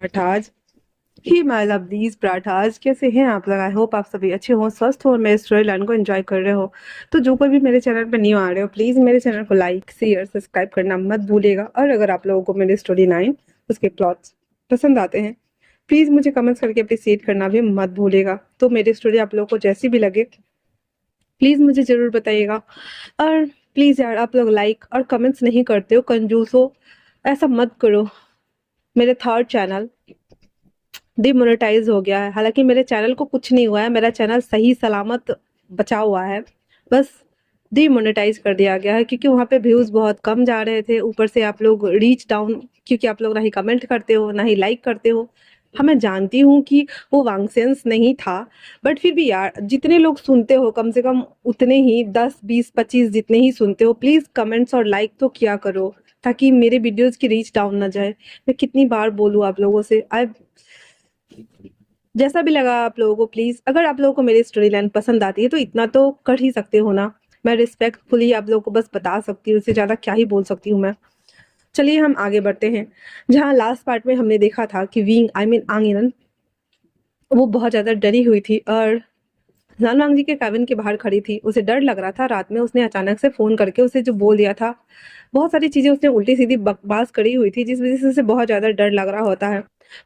Parathas. He my lovelies parathas, कैसे हैं आप लोग? आई होप आप सभी अच्छे हो, स्वस्थ हो और मेरे स्टोरी लाइन को एंजॉय कर रहे हो। तो जो कोई भी मेरे चैनल पर न्यू आ रहे हो, प्लीज़ मेरे चैनल को लाइक शेयर सब्सक्राइब करना मत भूलिएगा। और अगर आप लोगों को मेरी स्टोरी लाइन उसके प्लॉट्स पसंद आते हैं, प्लीज़ मुझे कमेंट्स करके अप्रिशिएट करना भी मत भूलिएगा। तो मेरी स्टोरी आप लोगों को जैसी भी लगे, प्लीज़ मुझे ज़रूर बताइएगा। और प्लीज़ यार, आप लोग लाइक और कमेंट्स नहीं करते हो, कंजूस हो, ऐसा मत करो। मेरे थर्ड चैनल डिमोनेटाइज हो गया है। हालांकि मेरे चैनल को कुछ नहीं हुआ है, मेरा चैनल सही सलामत बचा हुआ है। बस डिमोनेटाइज कर दिया गया है क्योंकि वहाँ पे व्यूज बहुत कम जा रहे थे। ऊपर से आप लोग रीच डाउन, क्योंकि आप लोग ना ही कमेंट करते हो ना ही लाइक करते हो। हाँ, मैं जानती हूँ कि वो वांगसेंस नहीं था, बट फिर भी यार, जितने लोग सुनते हो कम से कम उतने ही 10 20 25 जितने ही सुनते हो, प्लीज़ कमेंट्स और लाइक तो किया करो ताकि मेरे वीडियोस की रीच डाउन ना जाए। मैं कितनी बार बोलूँ आप लोगों से। आई, जैसा भी लगा आप लोगों को, प्लीज अगर आप लोगों को मेरी स्टोरी लाइन पसंद आती है तो इतना तो कर ही सकते हो ना। मैं रिस्पेक्टफुली आप लोगों को बस बता सकती हूँ, इससे ज्यादा क्या ही बोल सकती हूँ मैं। चलिए हम आगे बढ़ते हैं। जहाँ लास्ट पार्ट में हमने देखा था कि विंग आई मीन आंगिरन, वो बहुत ज्यादा डरी हुई थी और जानवांग जी के कैबिन के बाहर खड़ी थी। उसे डर लग रहा था। रात में उसने अचानक से फोन करके उसे जो बोल दिया था, बहुत सारी चीजें उसने उल्टी सीधी बकवास करी हुई थी, जिस वजह से उसे बहुत ज्यादा डर लग रहा होता है।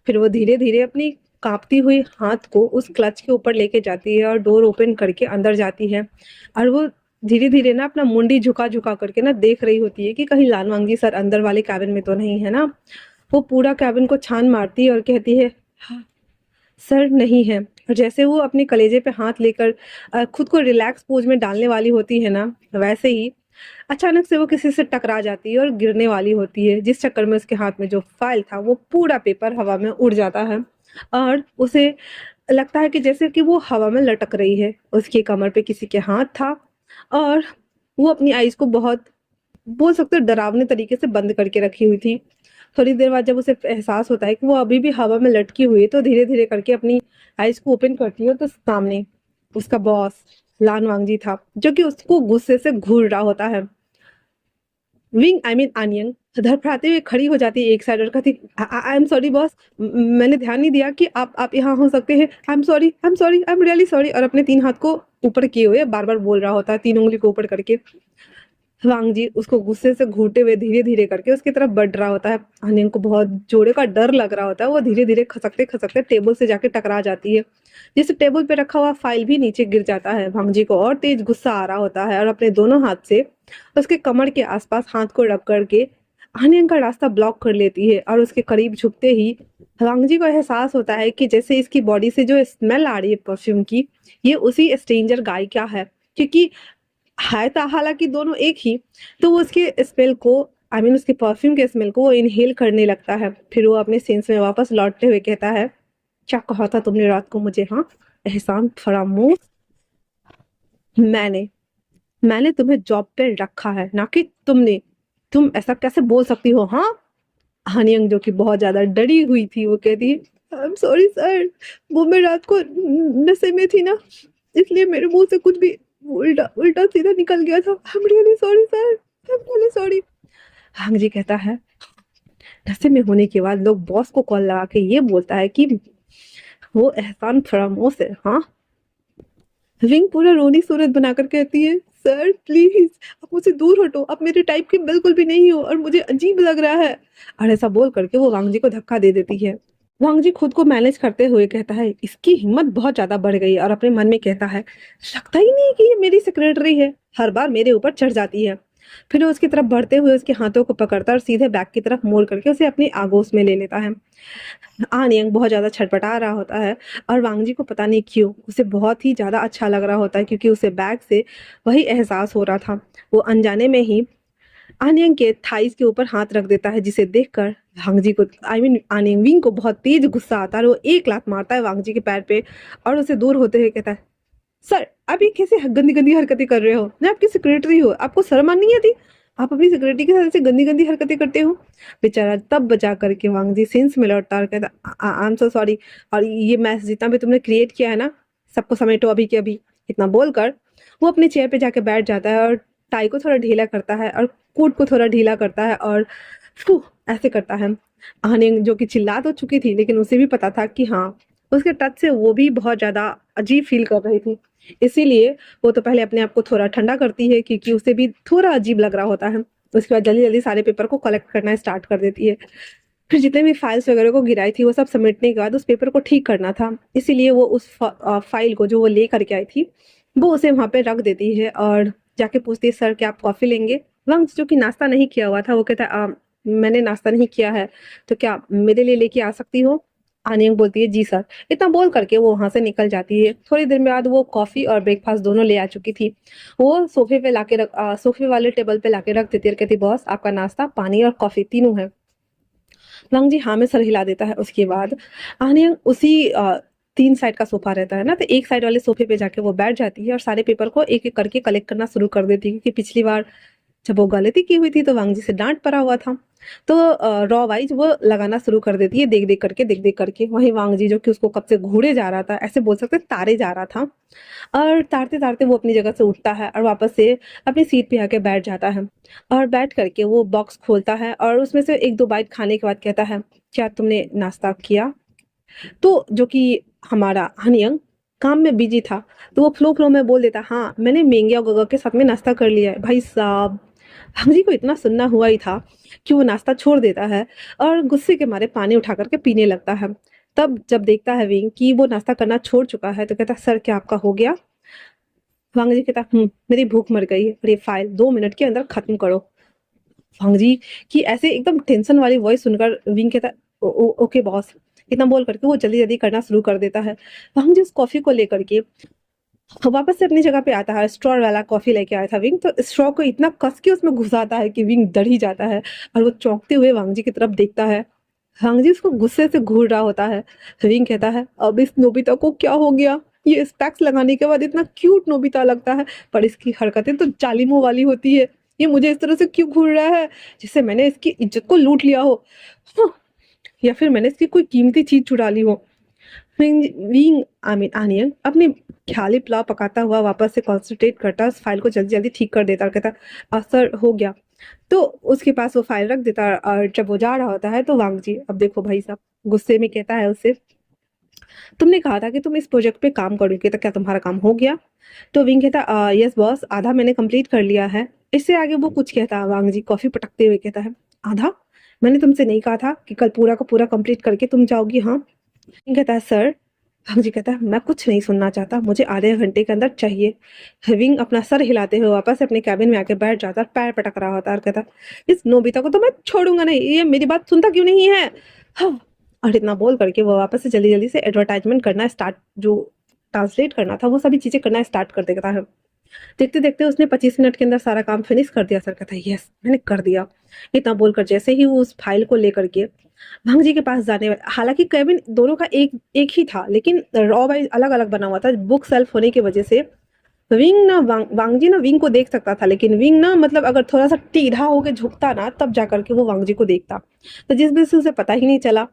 फिर वो धीरे धीरे अपनी कांपती हुई हाथ को उस क्लच के ऊपर लेके जाती है और डोर ओपन करके अंदर जाती है। और वो धीरे धीरे ना अपना मुंडी झुका झुका करके ना देख रही होती है कि कहीं लानवांगी सर अंदर वाले कैबिन में तो नहीं है ना। वो पूरा कैबिन को छान मारती है और कहती है, "हाँ, सर नहीं है।" और जैसे वो अपने कलेजे पे हाथ लेकर खुद को रिलैक्स पोज में डालने वाली होती है ना, वैसे ही अचानक से वो किसी से टकरा जाती है और गिरने वाली होती है, जिस चक्कर में उसके हाथ में जो फाइल था वो पूरा पेपर हवा में उड़ जाता है। और उसे लगता है कि जैसे कि वो हवा में लटक रही है। उसकी कमर पे किसी के हाथ था और वो अपनी आईज को बहुत, बोल सकते हो, डरावने तरीके से बंद करके रखी हुई थी। थोड़ी देर बाद जब उसे एहसास होता है कि वो अभी भी हवा में लटकी हुई है, तो धीरे धीरे करके अपनी आईज को ओपन करती है तो सामने उसका बॉस लान वांगजी था, जो कि उसको गुस्से से घूर रहा होता है। विंग आई मीन आनियन धड़फड़ाते हुए खड़ी हो जाती है एक साइड और कहती, आई एम सॉरी बॉस, मैंने ध्यान नहीं दिया कि आप यहाँ हो सकते हैं। I am sorry, I am sorry, I am really sorry. और अपने 3 हाथ को ऊपर किए हुए बार बार बोल रहा होता है, 3 उंगली को ऊपर करके। वांगजी उसको गुस्से से घूरते हुए धीरे धीरे करके उसकी तरफ बढ़ रहा होता है। अनियन को बहुत जोरे का डर लग रहा होता है। वो धीरे धीरे खसकते खसकते टेबल से जाके टकरा जाती है, जिससे टेबल पे रखा हुआ फाइल भी नीचे गिर जाता है। वांगजी को और तेज गुस्सा आ रहा होता है और अपने दोनों हाथ से उसके कमर के आसपास हाथ को रख करके अनियन का रास्ता ब्लॉक कर लेती है। और उसके करीब झुकते ही वांगजी को एहसास होता है कि जैसे इसकी बॉडी से जो स्मेल आ रही है परफ्यूम की, ये उसी स्ट्रेंजर गाय का है। क्योंकि है तो हालांकि दोनों एक ही, तो वो उसके स्मेल को, आई मीन उसके परफ्यूम के स्मेल को वो इनहेल करने लगता है। फिर वो अपने सेंस में वापस लौटते हुए कहता है, क्या कहा था तुमने रात को मुझे? हाँ, एहसान फरामोश। मैंने मैंने तुम्हें जॉब पे रखा है, ना कि तुमने। तुम ऐसा कैसे बोल सकती हो? हाँ। हानियंग, जो कि बहुत ज्यादा डरी हुई थी, वो कहती है, आई एम सॉरी सर, वो मैं रात को नशे में थी ना, इसलिए मेरे मुंह से कुछ भी उल्टा उल्टा सीधा निकल गया था। I am really sorry sir, I am really sorry. Hang ji कहता है, नशे में होने के बाद लोग बॉस को कॉल लगा के ये बोलता है कि वो एहसान फरामोश है। हाँ। विंग पूरा रोनी सूरत बनाकर कहती है, सर प्लीज आप मुझसे दूर हटो, आप मेरे टाइप के बिल्कुल भी नहीं हो और मुझे अजीब लग रहा है। और ऐसा बोल करके वो वांग जी को धक्का दे देती है। वांग जी खुद को मैनेज करते हुए कहता है, इसकी हिम्मत बहुत ज्यादा बढ़ गई। और अपने मन में कहता है, लगता ही नहीं कि ये मेरी सेक्रेटरी है, हर बार मेरे ऊपर चढ़ जाती है। फिर वो उसकी तरफ बढ़ते हुए उसके हाथों को पकड़ता और सीधे बैक की तरफ मोड़ करके उसे अपनी आगोश में ले लेता है। आनियंग बहुत ज्यादा छटपटा रहा होता है और वांगजी को पता नहीं क्यों उसे बहुत ही ज्यादा अच्छा लग रहा होता है, क्योंकि उसे बैग से वही एहसास हो रहा था। वो अनजाने में ही आनियंग के थाइस के ऊपर हाथ रख देता है, जिसे देखकर वांगजी को, आई मीन आनियंग विंग को बहुत तेज गुस्सा आता है और वो एक लात मारता है वांगजी के पैर पे और उसे दूर होते हुए कहता है, सर आप ये कैसे गंदी गंदी हरकतें कर रहे हो? मैं आपकी सेक्रेटरी हूँ, आपको शर्म नहीं आती? आप अपनी सेक्रेटरी के साथ ऐसे गंदी गंदी हरकतें करते हो? बेचारा तब बचा करके वांगजी सेंस में लौटता और कहता, आई एम सो सॉरी, और ये मैस जितना भी तुमने क्रिएट किया है ना, सबको समेटो अभी के अभी। इतना बोलकर वो अपने चेयर पे जाके बैठ जाता है और टाई को थोड़ा ढीला करता है और कोट को थोड़ा ढीला करता है और फू ऐसे करता है। आनियन जो कि चिल्ला तो चुकी थी, लेकिन उसे भी पता था कि हाँ, उसके टच से वो भी बहुत ज़्यादा अजीब फ़ील कर रही थी। इसीलिए वो तो पहले अपने आप को थोड़ा ठंडा करती है, क्योंकि उसे भी थोड़ा अजीब लग रहा होता है। उसके बाद जल्दी-जल्दी सारे पेपर को कलेक्ट करना स्टार्ट कर देती है। फिर जितने भी फाइल्स वगैरह को गिराई थी, वो सब समेटने के बाद उस पेपर को ठीक करना था। इसीलिए वो उस फाइल को जो वो लेकर के आई थी, वो उसे वहाँ पे रख देती है और जाके पूछती है, "सर, क्या आप कॉफ़ी लेंगे?" वंश जो कि नाश्ता नहीं किया हुआ था, वो कहता है, मैंने नाश्ता नहीं किया है, तो क्या आप मेरे लिए लेके आ सकती हो?" आनियन बोलती है, "जी सर।" इतना बोल करके वो वहाँ से निकल जाती है। थोड़ी देर बाद वो कॉफ़ी और ब्रेकफ़ास्ट दोनों ले आ चुकी थी। वो सोफ़े वाले टेबल पे लाके रख देती है और कहती, "बॉस, आपका नाश्ता, पानी और कॉफ़ी तीनों है।" लंग जी हाँ में सर हिला देता है। उसके बाद आन्या उसी 3 साइड का सोफ़ा रहता है ना, तो एक साइड वाले सोफ़े पे जाके वो बैठ जाती है और सारे पेपर को एक-एक करके कलेक्ट करना शुरू कर देती है, क्योंकि पिछली बार जब वो गलती की हुई थी तो वांग जी से डाँट पड़ा हुआ था। तो रॉ वाइज़ वो लगाना शुरू कर देती है देख-देख करके। वहीं वांग जी जो कि उसको कब से घूरे जा रहा था, ऐसे बोल सकते हैं ताड़े जा रहा था, और ताड़ते-ताड़ते वो अपनी जगह से उठता है और वापस से अपनी सीट पे आके बैठ जाता है। और बैठ करके वो बॉक्स खोलता है और उसमें से 1-2 बाइट खाने के बाद कहता है, "क्या तुमने नाश्ता किया?" तो जो कि हमारा हनियंग काम में बिज़ी था, तो वो फ़्लो-फ़्लो में बोल देता, "हाँ, मैंने मेंग्या और गगा के साथ में नाश्ता कर लिया है।" भाई साहब! हम जी को इतना सुनना हुआ ही था कि वो नाश्ता छोड़ देता है और गुस्से के मारे पानी उठा कर के पीने लगता है। तब जब देखता है विंग कि वो नाश्ता करना छोड़ चुका है, तो कहता है, "सर, क्या आपका हो गया?" वांग जी कहता, मेरी भूख मर गई है और ये फाइल 2 मिनट के अंदर खत्म करो। वांग जी की ऐसे एकदम टेंशन वाली वॉइस सुनकर विंग कहता, ओके बॉस।" इतना बोल करके वो जल्दी-जल्दी करना शुरू कर देता है। वांग जी उस कॉफ़ी को लेकर के वापस से अपनी जगह पे आता है। स्ट्रॉ वाला कॉफ़ी लेके आया था विंग, तो स्ट्रॉ को इतना कस के उसमें घुसाता है कि विंग डर ही जाता है और वो चौंकते हुए वांग जी की तरफ देखता है। वांग जी उसको गुस्से से घूर रहा होता है। विंग कहता है, अब इस नोबिता को क्या हो गया? ये स्पेक्स लगाने के बाद इतना क्यूट नोबिता लगता है, पर इसकी हरकतें तो जालिमों वाली होती है। ये मुझे इस तरह से क्यों घूर रहा है, जैसे मैंने इसकी इज्जत को लूट लिया हो, हाँ, या फिर मैंने इसकी कोई कीमती चीज चुरा ली हो। विंग आई मीन आनियन अपने ख्याली पुलाव पकाता हुआ वापस से कॉन्सेंट्रेट करता है, उस फाइल को जल्दी जल्दी ठीक कर देता और कहता, सर हो गया। तो उसके पास वो फाइल रख देता है और जब वो जा रहा होता है तो वांग जी, अब देखो भाई साहब, गुस्से में कहता है उससे, तुमने कहा था कि तुम इस प्रोजेक्ट पे काम करोगे, तो क्या तुम्हारा काम हो गया? तो विंग कहता, यस बॉस, आधा मैंने कंप्लीट कर लिया है। इससे आगे वो कुछ कहता, वांग जी कॉफी पटकते हुए कहता है, आधा? मैंने तुमसे नहीं कहा था कि कल पूरा का पूरा कंप्लीट करके तुम जाओगी? हाँ। विंग कहता है, सर। वांग जी कहता है, मैं कुछ नहीं सुनना चाहता, मुझे आधे घंटे के अंदर चाहिए। विंग अपना सर हिलाते हुए वापस अपने कैबिन में आके बैठ जाता है, पैर पटक रहा होता है और कहता, इस नोबिता को तो मैं छोड़ूंगा नहीं, ये मेरी बात सुनता क्यों नहीं है? हाँ। और इतना बोल करके वो वापस से जल्दी जल्दी से एडवर्टाइजमेंट करना स्टार्ट, जो ट्रांसलेट करना था वो सभी चीजें करना स्टार्ट कर देता है। देखते देखते उसने 25 मिनट के अंदर सारा काम फिनिश कर दिया। सर कहता है, यस मैंने कर दिया। इतना बोलकर जैसे ही वो उस फाइल को लेकर के भांग जी के पास जाने वाला, हालांकि केबिन दोनों का एक एक ही था, लेकिन रॉ वाइज अलग अलग बना हुआ था बुक सेल्फ होने की वजह से। विंग ना वांग जी ना विंग को देख सकता था, लेकिन विंग ना मतलब अगर थोड़ा सा टीढ़ा होके झुकता ना, तब जाकर के वो वांग जी को देखता। तो जिस वजह से उसे पता ही नहीं चला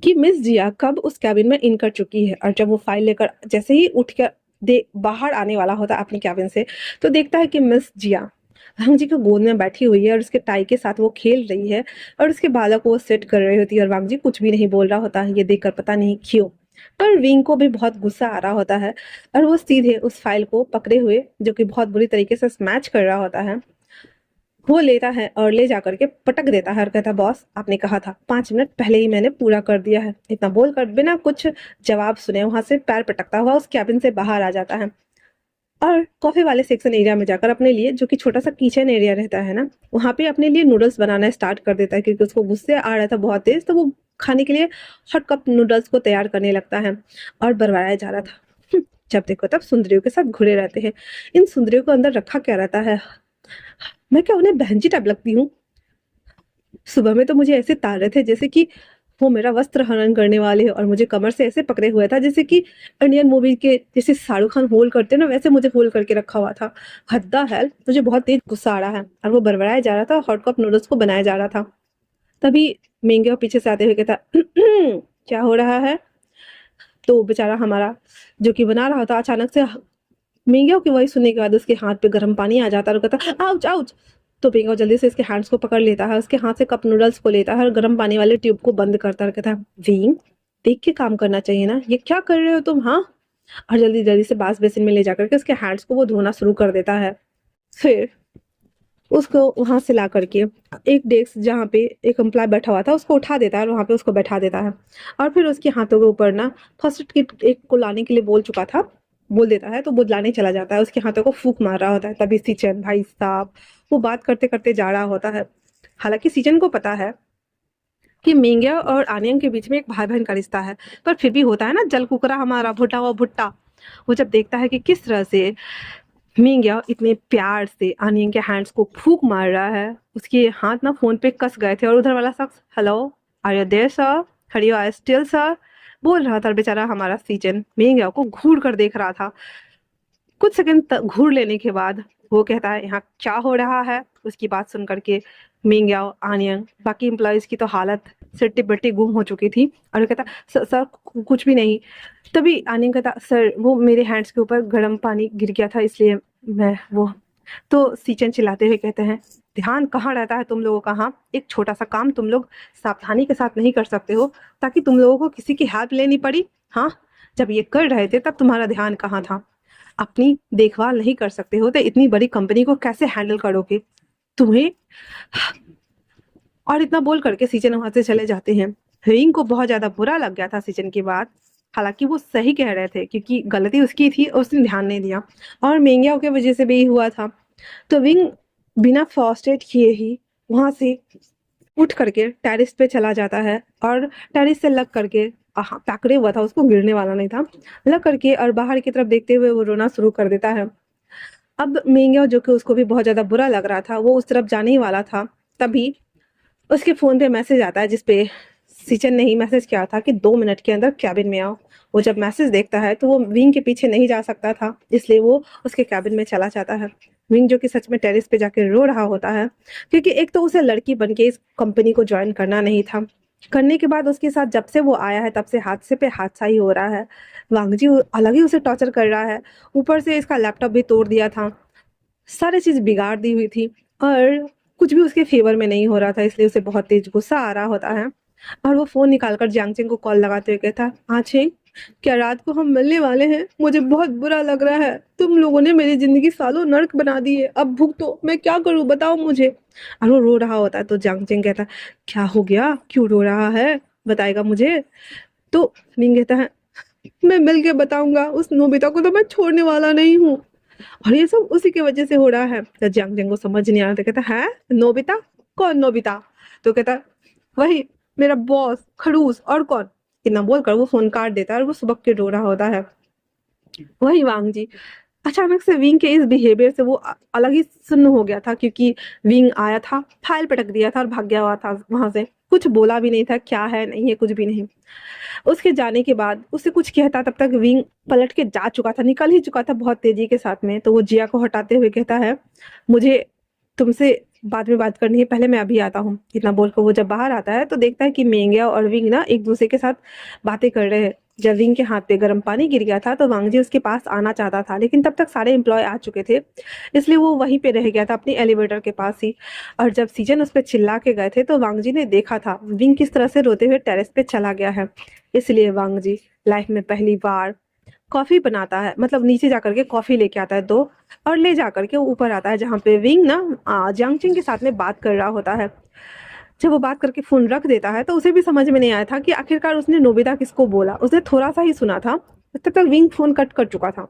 कि मिस जिया कब उस कैबिन में इन कर चुकी है। और जब वो फाइल लेकर जैसे ही उठ कर दे बाहर आने वाला होता अपनी कैबिन से, तो देखता है कि मिस जिया हंग जी की गोद में बैठी हुई है और उसके टाई के साथ वो खेल रही है और उसके बालों को वो सेट कर रही होती है, और वांग जी कुछ भी नहीं बोल रहा होता है। ये देखकर पता नहीं क्यों, पर विंग को भी बहुत गुस्सा आ रहा होता है और वो सीधे उस फाइल को पकड़े हुए, जो कि बहुत बुरी तरीके से स्मैच कर रहा होता है, वो लेता है और ले जाकर के पटक देता है और कहता, बॉस आपने कहा था 5 मिनट पहले ही मैंने पूरा कर दिया है। इतना बोलकर बिना कुछ जवाब सुने वहां से पैर पटकता हुआ उस कैबिन से बाहर आ जाता है और कॉफी वाले सेक्शन एरिया में जाकर अपने लिए, जो कि छोटा सा किचन एरिया रहता है ना, वहां पे अपने लिए नूडल्स बनाना स्टार्ट कर देता है, क्योंकि उसको गुस्से आ रहा था बहुत तेज, तो वो खाने के लिए हॉट कप नूडल्स को तैयार करने लगता है और बरवाया जा रहा था। जब देखो तब सुंदरियों के साथ घुरे रहते हैं। इन सुंदरियों को अंदर रखा क्या रहता है? मैं क्या उन्हें बहन जी टाइप लगती हूँ? सुबह में तो मुझे ऐसे तार रहे थे जैसे कि वो मेरा वस्त्र हनन करने वाले हैं, और मुझे कमर से ऐसे पकड़े हुआ था जैसे कि इंडियन मूवी के जैसे शाहरुख खान होल्ड करते हैं ना, वैसे मुझे होल्ड करके रखा हुआ था। हद्दा है, मुझे बहुत तेज गुस्सा आ रहा है और वो बरबराया जा रहा था, हॉट कप नूडल्स को बनाया जा रहा था। तभी मेंगे पीछे से आते हुए कहता, क्या हो रहा है? तो बेचारा हमारा जो कि बना रहा था, अचानक से मेंगे की वही सुनने के बाद उसके हाथ पे गर्म पानी आ जाता और कहता, आउच आउच। तो पिंगा जल्दी से इसके हैंड्स को पकड़ लेता है, उसके हाथ से कप नूडल्स को लेता है और गर्म पानी वाले ट्यूब को बंद करता है, कहता है विंग देख के काम करना चाहिए ना, ये क्या कर रहे हो तुम, हाँ। और जल्दी जल्दी से बास बेसिन में ले जाकर के उसके हैंड्स को वो धोना शुरू कर देता है। फिर उसको वहां से ला करके एक डेस्क जहाँ पे एक एम्प्लॉय बैठा हुआ था उसको उठा देता है और वहां पे उसको बैठा देता है। और फिर उसके हाथों के ऊपर ना फर्स्ट एड किट एक को लाने के लिए बोल चुका था, बोल देता है, तो वो लाने चला जाता है, उसके हाथों को फूंक मार रहा होता है। तभी सिचन भाई साहब वो बात करते करते जा रहा होता है। हालांकि सिचन को पता है कि मिंग्या और आनियन के बीच में एक भाई बहन का रिश्ता है, पर फिर भी होता है ना जल कुकरा हमारा भुट्टा हुआ भुट्टा। वो जब देखता है कि किस तरह से मिंग्या इतने प्यार से आनियन के हैंड्स को फूंक मार रहा है, उसके हाथ ना फोन पे कस गए थे और उधर वाला शख्स hello are you there sir, are you still sir बोल रहा था। बेचारा हमारा सीजन मिंग्या को घूर कर देख रहा था। कुछ सेकंड घूर लेने के बाद वो कहता है यहाँ क्या हो रहा है। उसकी बात सुन करके मिंग्या आनियन बाकी एम्प्लॉयज की तो हालत सिट्टी बिट्टी गुम हो चुकी थी। और वो कहता सर कुछ भी नहीं। तभी आनियन कहता सर वो मेरे हैंड्स के ऊपर गर्म पानी गिर गया था इसलिए मैं वो। तो सीचन चिल्लाते हुए कहते हैं ध्यान कहाँ रहता है तुम लोगों का, हाँ एक छोटा सा काम तुम लोग सावधानी के साथ नहीं कर सकते हो ताकि तुम लोगों को किसी की हेल्प लेनी पड़ी, हाँ जब ये कर रहे थे तब तुम्हारा ध्यान कहाँ था। अपनी देखभाल नहीं कर सकते हो तो इतनी बड़ी कंपनी को कैसे हैंडल करोगे तुम्हें। और इतना बोल करके सीजन वहां से चले जाते हैं। रिंग को बहुत ज्यादा बुरा लग गया था सीजन की बात। हालांकि वो सही कह रहे थे क्योंकि गलती उसकी थी और उसने ध्यान नहीं दिया और मेंगिया की वजह से भी हुआ था। तो विंग बिना फर्स्ट एड किए ही वहां से उठ करके टेरिस पे चला जाता है और टेरिस से लग करके पकड़े हुआ था, उसको गिरने वाला नहीं था, लग करके और बाहर की तरफ देखते हुए वो रोना शुरू कर देता है। अब मेंगिया जो कि उसको भी बहुत ज्यादा बुरा लग रहा था वो उस तरफ जाने ही वाला था। तभी उसके फोन पे मैसेज आता है जिसपे सिचन ने ही मैसेज किया था कि 2 मिनट के अंदर कैबिन में आओ। वो जब मैसेज देखता है तो वो विंग के पीछे नहीं जा सकता था, इसलिए वो उसके कैबिन में चला जाता है। विंग जो कि सच में टेरिस पे जाकर रो रहा होता है क्योंकि एक तो उसे लड़की बन के इस कंपनी को ज्वाइन करना नहीं था, करने के बाद उसके साथ जब से वो आया है तब से हादसे पे हादसा ही हो रहा है। वांगजी अलग ही उसे टॉर्चर कर रहा है, ऊपर से इसका लैपटॉप भी तोड़ दिया था, सारी चीज बिगाड़ दी हुई थी और कुछ भी उसके फेवर में नहीं हो रहा था, इसलिए उसे बहुत तेज गुस्सा आ रहा होता है। और वो फोन निकालकर जियांगचेंग को कॉल लगाते हुए कहता हाँ चेंग क्या रात को हम मिलने वाले हैं, मुझे बहुत बुरा लग रहा है, तुम लोगों ने मेरी जिंदगी सालों नर्क बना दी है, अब भुगतो, मैं क्या करूं बताओ मुझे। और वो रो रहा होता है तो जियांगचेंग कहता क्या हो गया, क्यों रो रहा है, बताएगा मुझे। तो मिंग कहता है मैं मिल के बताऊंगा, उस नोबिता को तो मैं छोड़ने वाला नहीं हूँ और ये सब उसी की वजह से हो रहा है। तो जियांगचेंग को समझ नहीं आ रहा था, कहता है नोबिता, कौन नोबिता। तो कहता वही मेरा बॉस खड़ूस, और कौन। इतना बोलकर वो फोन काट देता है और वो सुबह के रो रहा होता है। वही वांग जी अचानक से विंग के इस बिहेवियर से वो अलग ही सुन्न हो गया था क्योंकि विंग आया था, फाइल पटक दिया था और भाग गया हुआ था वहां से, कुछ बोला भी नहीं था क्या है नहीं है कुछ भी नहीं। उसके जाने के बाद उसे कुछ कहता तब तक विंग पलट के जा चुका था, निकल ही चुका था बहुत तेजी के साथ में। तो वो जिया को हटाते हुए कहता है मुझे तुमसे बाद में बात करनी है, पहले मैं अभी आता हूँ। इतना बोलकर वो जब बाहर आता है तो देखता है कि मेंगिया और विंग ना एक दूसरे के साथ बातें कर रहे हैं। जब विंग के हाथ पे गर्म पानी गिर गया था तो वांगजी उसके पास आना चाहता था लेकिन तब तक सारे एम्प्लॉय आ चुके थे, इसलिए वो वहीं पे रह गया था अपनी एलिवेटर के पास ही। और जब सीजन उस पर चिल्ला के गए थे तो वांगजी ने देखा था विंग किस तरह से रोते हुए टेरेस पे चला गया है, इसलिए वांगजी लाइफ में पहली बार कॉफी बनाता है, मतलब नीचे जाकर के कॉफी लेके आता है 2 और ले जाकर के ऊपर आता है जहाँ पे विंग ना जियांगचेंग के साथ में बात कर रहा होता है। जब वो बात करके फोन रख देता है तो उसे भी समझ में नहीं आया था कि आखिरकार उसने नोबिता किसको बोला, उसने थोड़ा सा ही सुना था, तब तक विंग फोन कट कर चुका था।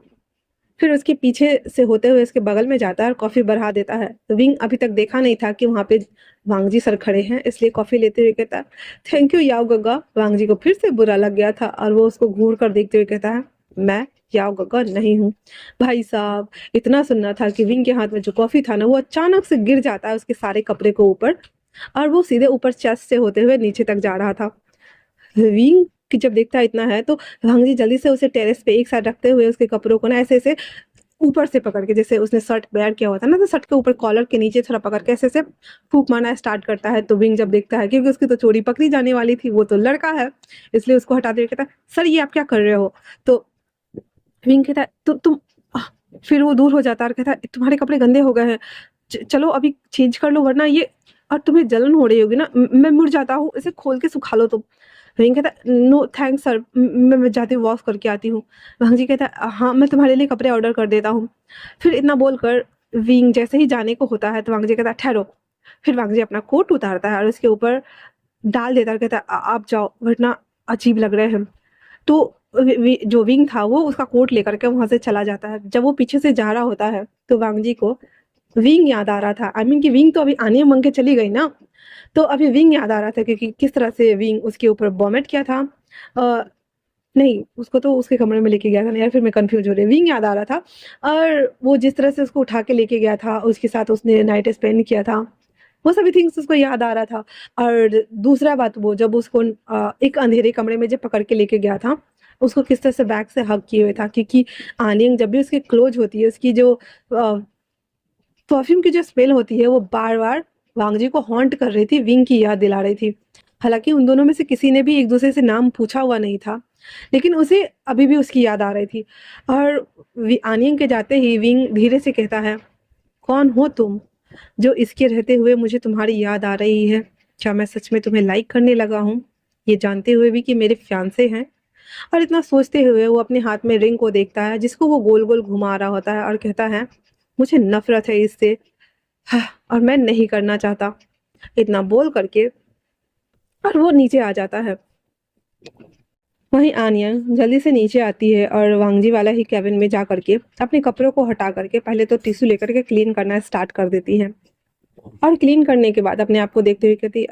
फिर उसके पीछे से होते हुए इसके बगल में जाता है और कॉफी बढ़ा देता है। तो विंग अभी तक देखा नहीं था कि वहां पे वांगजी सर खड़े हैं, इसलिए कॉफी लेते हुए कहता है थैंक यू याओ गग्गा। वांगजी को फिर से बुरा लग गया था और वो उसको घूर कर देखते हुए कहता है मैं याओ गग्गा नहीं हूँ। भाई साहब इतना सुनना था कि विंग के हाथ में जो कॉफी था ना वो अचानक से गिर जाता है उसके सारे कपड़े को ऊपर और वो सीधे ऊपर चेस्ट से होते हुए नीचे तक जा रहा था। विंग की जब देखता है इतना है तो वांगजी जल्दी से उसे टेरेस पे एक साथ रखते हुए उसके कपड़ों को ना ऐसे ऐसे ऊपर से पकड़ के, जैसे उसने शर्ट वेयर किया हुआ था ना तो शर्ट के ऊपर कॉलर के नीचे थोड़ा पकड़ के ऐसे ऐसे फूंक मारना स्टार्ट करता है। तो विंग जब देखता है क्योंकि उसकी तो चोरी पकड़ी जाने वाली थी, वो तो लड़का है, इसलिए उसको हटाते हुए कहता है सर ये आप क्या कर रहे हो। तो विंग कहता है तुम फिर वो दूर हो जाता है और कहता है तुम्हारे कपड़े गंदे हो गए हैं। चलो अभी चेंज कर लो, वरना ये, और तुम्हें जलन हो रही होगी ना, मैं मुड़ जाता हूँ, इसे खोल के सुखा लो तुम। विंग कहता है नो थैंक्स सर, मैं जाती हूँ वॉश करके आती हूँ। वांग जी कहता है हाँ मैं तुम्हारे लिए कपड़े ऑर्डर कर देता हूँ। फिर इतना बोलकर विंग जैसे ही जाने को होता है तो वांग जी कहता है ठहरो। फिर वांग जी अपना कोट उतारता है और उसके ऊपर डाल देता है, कहता है आप जाओ वरना अजीब लग रहे हैं। तो जो विंग था वो उसका कोट लेकर के वहां से चला जाता है। जब वो पीछे से जा रहा होता है तो वांग जी को विंग याद आ रहा था। आई मीन कि विंग तो अभी आने मांग के चली गई ना, तो अभी विंग याद आ रहा था क्योंकि किस तरह से विंग उसके ऊपर वॉमिट किया था। नहीं, उसको तो उसके कमरे में लेके गया था ना यार, फिर मैं कंफ्यूज हो रही, विंग याद आ रहा था। और वो जिस तरह से उसको उठा के लेके गया था, उसके साथ उसने नाइट स्पेंड किया था, वो सभी थिंग्स उसको याद आ रहा था। और दूसरा बात, वो जब उसको एक अंधेरे कमरे में जब पकड़ के लेके गया था, उसको किस तरह से बैक से हग किए हुए था, क्योंकि आनियंग जब भी उसके क्लोज होती है, उसकी जो परफ्यूम की जो स्मेल होती है वो बार बार वांगजी को हॉन्ट कर रही थी, विंग की याद दिला रही थी। हालांकि उन दोनों में से किसी ने भी एक दूसरे से नाम पूछा हुआ नहीं था, लेकिन उसे अभी भी उसकी याद आ रही थी। और आनियंग के जाते ही विंग धीरे से कहता है कौन हो तुम, जो इसके रहते हुए मुझे तुम्हारी याद आ रही है। क्या मैं सच में तुम्हें लाइक करने लगा हूँ, ये जानते हुए भी कि मेरे फियांसे हैं। और इतना सोचते हुए वो अपने हाथ में रिंग को देखता है जिसको वो गोल गोल घुमा रहा होता है और कहता है मुझे नफरत है इससे, हाँ, और मैं नहीं करना चाहता। इतना बोल करके और वो नीचे आ जाता है। वहीं आनिया जल्दी से नीचे आती है और वांगजी वाला ही कैबिन में जा करके अपने कपड़ों को हटा करके पहले तो टिश्यू लेकर के क्लीन करना स्टार्ट कर देती है। और क्लीन करने के बाद अपने आप को देखते हुए कहती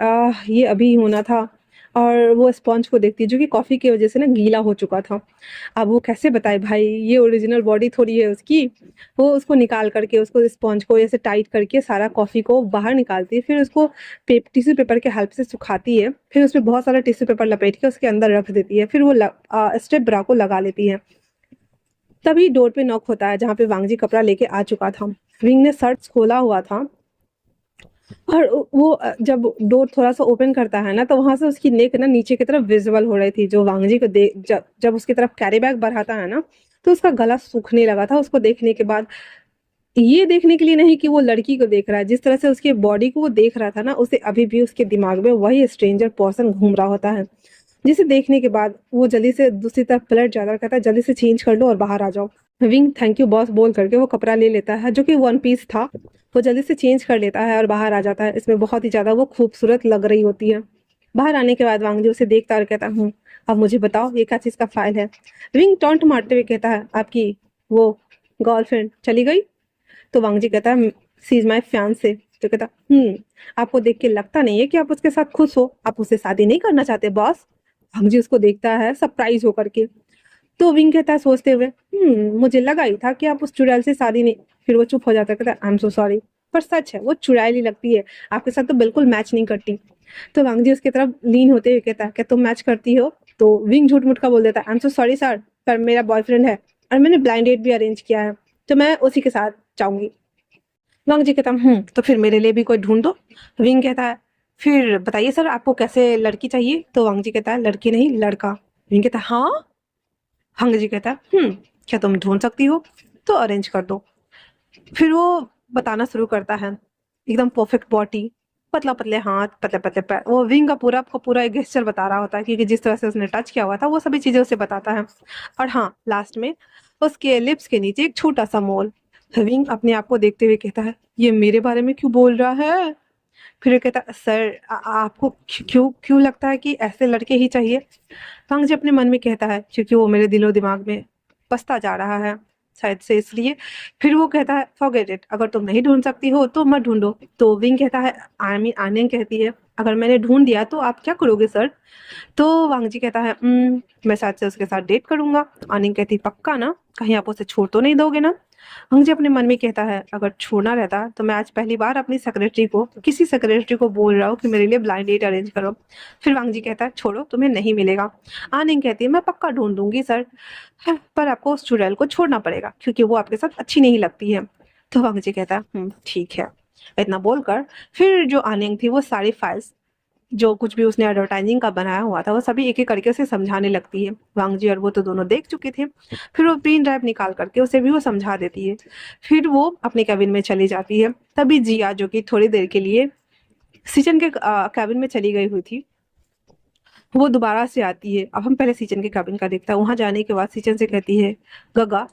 ये अभी होना था। और वो स्पॉन्ज को देखती है जो कि कॉफी की वजह से ना गीला हो चुका था। अब वो कैसे बताए भाई, ये ओरिजिनल बॉडी थोड़ी है उसकी। वो उसको निकाल करके उसको स्पॉन्ज को ऐसे टाइट करके सारा कॉफी को बाहर निकालती है, फिर उसको टिश्यू पेपर के हेल्प से सुखाती है, फिर उसमें बहुत सारा टिश्यू पेपर लपेट के उसके अंदर रख देती है, फिर वो स्टेप ब्रा को लगा लेती है। तभी डोर पे नॉक होता है जहाँ पे वांगजी कपड़ा लेके आ चुका था। विंग ने शर्ट्स खोला हुआ था और वो जब डोर थोड़ा सा ओपन करता है ना तो वहां से उसकी नेक ना नीचे की तरफ विजिबल हो रही थी। जो वांगजी को देख जब उसकी तरफ कैरी बैग बढ़ाता है ना तो उसका गला सूखने लगा था उसको देखने के बाद। ये देखने के लिए नहीं कि वो लड़की को देख रहा है, जिस तरह से उसके बॉडी को वो देख रहा था ना, उसे अभी भी उसके दिमाग में वही स्ट्रेंजर पर्सन घूम रहा होता है। जिसे देखने के बाद वो जल्दी से दूसरी तरफ पलट जाता है, कहता है जल्दी से चेंज कर लो और बाहर आ जाओ। विंग थैंक यू बॉस बोल करके वो कपड़ा ले लेता है जो कि वन पीस था। वो जल्दी से चेंज कर लेता है और बाहर आ जाता है। इसमें बहुत ही ज्यादा वो खूबसूरत लग रही होती है। बाहर आने के बाद वांग जी उसे देखता और कहता हूँ अब मुझे बताओ ये क्या चीज का फाइल है। विंग टॉन्ट मारते हुए कहता है आपकी वो गर्लफ्रेंड चली गई। तो वांग जी कहता है सी इज माई फियांसे। तो कहता आपको देख के लगता नहीं है कि आप उसके साथ खुश हो, आप उससे शादी नहीं करना चाहते बॉस। वांग जी उसको देखता है सरप्राइज होकर के। तो विंग कहता है सोचते हुए मुझे लगा ही था कि आप उस चुड़ैल से शादी नहीं। फिर वो चुप हो जाता है, कहता है आई एम सो सॉरी, पर सच है वो चुड़ैल ही लगती है, आपके साथ तो बिल्कुल मैच नहीं करती। तो वांग जी उसकी तरफ लीन होते हुए कहता है क्या तुम मैच करती हो। तो विंग झूठ मूठ का बोल देता है I am so sorry sir, पर मेरा बॉयफ्रेंड है और मैंने ब्लाइंड डेट भी अरेंज किया है, तो मैं उसी के साथ जाऊंगी। वांग जी कहता तो फिर मेरे लिए भी कोई ढूंढ दो। विंग कहता है फिर बताइए सर आपको कैसे लड़की चाहिए। तो वांग जी कहता है लड़की नहीं लड़का। विंग कहता है हाँ। वांग जी कहता है क्या तुम ढूंढ सकती हो, तो अरेंज कर दो। फिर वो बताना शुरू करता है एकदम परफेक्ट बॉडी, पतला पतले हाथ, पतले पतले पैर। वो विंग का पूरा एक गेस्चर बता रहा होता है क्योंकि जिस तरह से उसने टच किया हुआ था वो सभी चीजें उसे बताता है। और हाँ लास्ट में उसके लिप्स के नीचे एक छोटा सा मोल। विंग अपने आप को देखते हुए कहता है ये मेरे बारे में क्यों बोल रहा है। फिर वो कहता है सर आपको क्यों क्यों लगता है कि ऐसे लड़के ही चाहिए। वांग जी अपने मन में कहता है क्योंकि वो मेरे दिलो दिमाग में बसता जा रहा है शायद से इसलिए। फिर वो कहता है फॉरगेट इट, अगर तुम नहीं ढूंढ सकती हो तो मत ढूंढो। तो विंग कहता है आई मीन आनियन कहती है अगर मैंने ढूंढ दिया तो आप क्या करोगे सर। तो वांग जी कहता है मैं शायद से उसके साथ डेट करूंगा। आनियन कहती पक्का ना, कहीं आप उसे छोड़ तो नहीं दोगे ना। वांग जी अपने मन में कहता है अगर छोड़ना रहता तो मैं आज पहली बार अपनी सेक्रेटरी को किसी सेक्रेटरी को बोल रहा हूँ कि मेरे लिए ब्लाइंड डेट अरेंज करो। फिर वांग जी कहता है छोड़ो तुम्हें नहीं मिलेगा। आनियन कहती है मैं पक्का ढूंढ दूंगी सर, पर आपको उस चुड़ैल को छोड़ना पड़ेगा क्योंकि वो आपके साथ अच्छी नहीं लगती है। तो वांग जी कहता है ठीक है। इतना बोलकर फिर जो आनियन थी वो सारी फाइल्स जो कुछ भी उसने एडवर्टाइजिंग का बनाया हुआ था वो सभी एक एक करके उसे समझाने लगती है। वांग जी और वो तो दोनों देख चुके थे। फिर वो पेन ड्राइव निकाल करके उसे भी वो समझा देती है। फिर वो अपने कैबिन में चली जाती है। तभी जिया, जो कि थोड़ी देर के लिए सीजन के कैबिन में चली गई हुई थी, वो दोबारा से आती है। अब हम पहले सीजन के कैबिन का देखता है। वहां जाने के बाद सीजन से कहती है, गगा,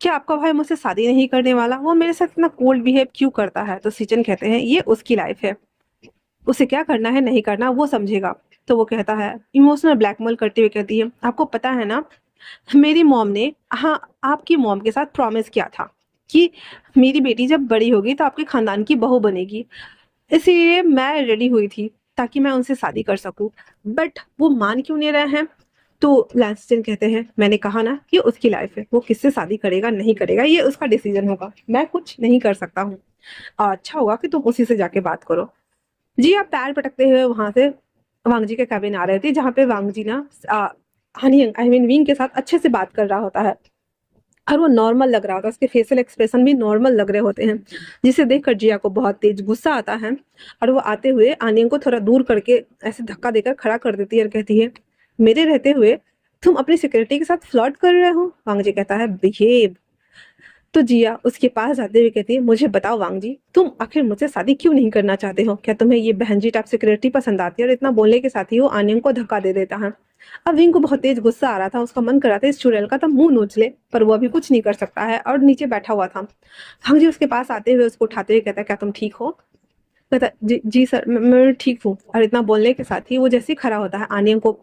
क्या आपका भाई मुझसे शादी नहीं करने वाला? वो मेरे साथ इतना कोल्ड बिहेव क्यों करता है? तो सीजन कहते हैं, ये उसकी लाइफ है, उसे क्या करना है नहीं करना वो समझेगा। तो वो कहता है, इमोशनल ब्लैकमेल करते हुए कहती है, आपको पता है ना, मेरी मॉम ने, हाँ, आपकी मॉम के साथ प्रॉमिस किया था कि मेरी बेटी जब बड़ी होगी तो आपके खानदान की बहू बनेगी, इसलिए मैं रेडी हुई थी ताकि मैं उनसे शादी कर सकूं। बट वो मान क्यों नहीं रहे हैं? तो लैंसटन कहते हैं, मैंने कहा ना कि उसकी लाइफ है, वो किससे शादी करेगा नहीं करेगा ये उसका डिसीजन होगा, मैं कुछ नहीं कर सकता हूँ। अच्छा होगा कि तुम उसी से जाके बात करो। जी, आप पैर पटकते हुए वहां से वांग जी के कैबिन आ रहे थे, जहाँ पे वांग जी ना हनी, आई मीन विंग के साथ अच्छे से बात कर रहा होता है और वो नॉर्मल लग रहा होता है, उसके फेशियल एक्सप्रेशन भी नॉर्मल लग रहे होते हैं, जिसे देखकर जिया को बहुत तेज गुस्सा आता है और वो आते हुए आनियन को थोड़ा दूर करके ऐसे धक्का देकर खड़ा कर देती है और कहती है, मेरे रहते हुए तुम अपनी सिक्योरिटी के साथ फ्लर्ट कर रहे हो? वांग जी कहता है, बिहेव। तो जिया उसके पास जाते हुए कहती है, मुझे बताओ वांग जी, तुम आखिर मुझसे शादी क्यों नहीं करना चाहते हो? क्या तुम्हें ये बहन जी टाइप सिक्योरिटी पसंद आती है? और इतना बोलने के साथ ही वो आनियन को धक्का दे देता है। अब विंग को बहुत तेज गुस्सा आ रहा था, उसका मन कर रहा था इस चुड़ैल का तो मुंह नोच ले, पर वो अभी कुछ नहीं कर सकता है और नीचे बैठा हुआ था। वांग जी उसके पास आते हुए उसको उठाते हुए कहता है, क्या तुम ठीक हो? कहता, जी सर, मैं ठीक हूँ। और इतना बोलने के साथ ही वो जैसे ही खड़ा होता है, आनियन को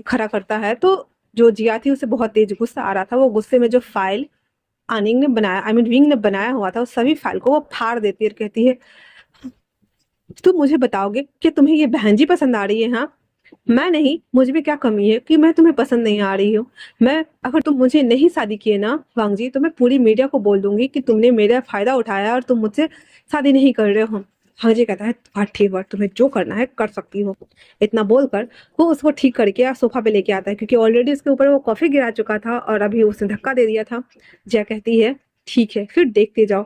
खड़ा करता है, तो जो जिया थी उसे बहुत तेज गुस्सा आ रहा था। वो गुस्से में जो फाइल आनिंग ने बनाया, आई मीन विंग ने बनाया हुआ था, उस सभी फाइल को वो फाड़ देती है और कहती है, तुम मुझे बताओगे कि तुम्हें ये बहन जी पसंद आ रही है? हाँ, मैं नहीं, मुझ में क्या कमी है कि मैं तुम्हें पसंद नहीं आ रही हूँ? मैं, अगर तुम मुझे नहीं शादी किए ना वांग जी, तो मैं पूरी मीडिया को बोल दूंगी कि तुमने मेरा फायदा उठाया और तुम मुझसे शादी नहीं कर रहे हो। हाँ जी कहता है, हाँ ठीक है, तुम्हें जो करना है कर सकती हो। इतना बोलकर वो उसको ठीक करके सोफा पे लेके आता है, क्योंकि ऑलरेडी उसके ऊपर वो कॉफी गिरा चुका था और अभी उसने धक्का दे दिया था। जया कहती है, ठीक है फिर देखते जाओ।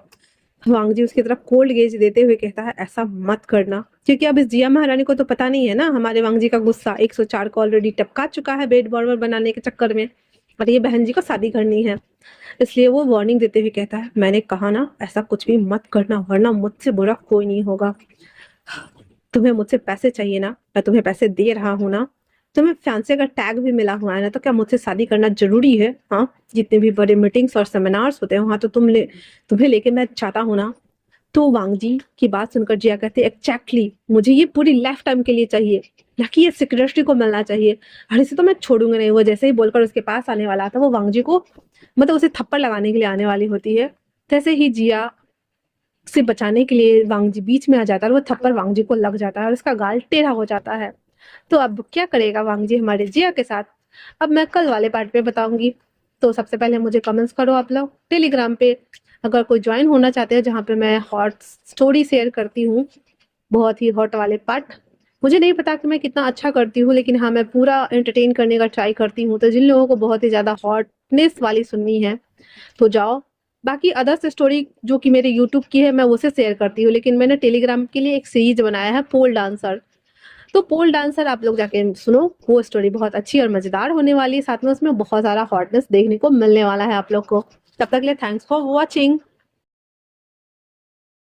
वांग जी उसकी तरफ कोल्ड गेज देते हुए कहता है, ऐसा मत करना, क्योंकि अब इस जिया महारानी को तो पता नहीं है ना हमारे वांग जी का गुस्सा 104 को ऑलरेडी टपका चुका है बेड वार्मर बनाने के चक्कर में, और ये बहन जी को शादी करनी है। इसलिए वो वार्निंग देते हुए कहता है, मैंने कहा ना ऐसा कुछ भी मत करना, वरना मुझसे बुरा कोई नहीं होगा। तुम्हें मुझसे पैसे चाहिए ना, मैं तुम्हें पैसे दे रहा हूँ ना, तुम्हें फैंसी का टैग भी मिला हुआ है ना, तो क्या मुझसे शादी करना जरूरी है? हाँ, जितने भी बड़े मीटिंग्स और सेमिनार्स होते हैं वहां तो तुम्हें लेके मैं चाहता हूँ ना। तो वांग जी की बात सुनकर जिया कहते, एक्जैक्टली, मुझे ये पूरी लाइफ टाइम के लिए चाहिए, ना कि ये सिक्योरिटी को मिलना चाहिए, और इसे तो मैं छोड़ूंगा नहीं। वो जैसे ही बोलकर उसके पास आने वाला था, वो वांग जी को, मतलब उसे थप्पड़ लगाने के लिए आने वाली होती है, तैसे ही जिया से बचाने के लिए वांग जी बीच में आ जाता है और वो थप्पड़ वांग जी को लग जाता है और उसका गाल टेढ़ा हो जाता है। तो अब क्या करेगा वांग जी हमारे जिया के साथ, अब मैं कल वाले पार्ट पे बताऊंगी। तो सबसे पहले मुझे कमेंट्स करो आप लोग टेलीग्राम पे, अगर कोई ज्वाइन होना चाहते हैं, जहाँ पे मैं हॉट स्टोरी शेयर करती हूँ, बहुत ही हॉट वाले पार्ट। मुझे नहीं पता कि मैं कितना अच्छा करती हूँ, लेकिन हाँ, मैं पूरा एंटरटेन करने का ट्राई करती हूँ। तो जिन लोगों को बहुत ही ज्यादा हॉटनेस वाली सुननी है तो जाओ। बाकी अदर्स स्टोरी जो कि मेरे यूट्यूब की है मैं उसे शेयर करती हूँ, लेकिन मैंने टेलीग्राम के लिए एक सीरीज बनाया है पोल डांसर, तो पोल डांसर आप लोग जाके सुनो, वो स्टोरी बहुत अच्छी और मजेदार होने वाली है, साथ में उसमें बहुत सारा हॉटनेस देखने को मिलने वाला है आप लोग को। तब तक के लिए थैंक्स फॉर वॉचिंग।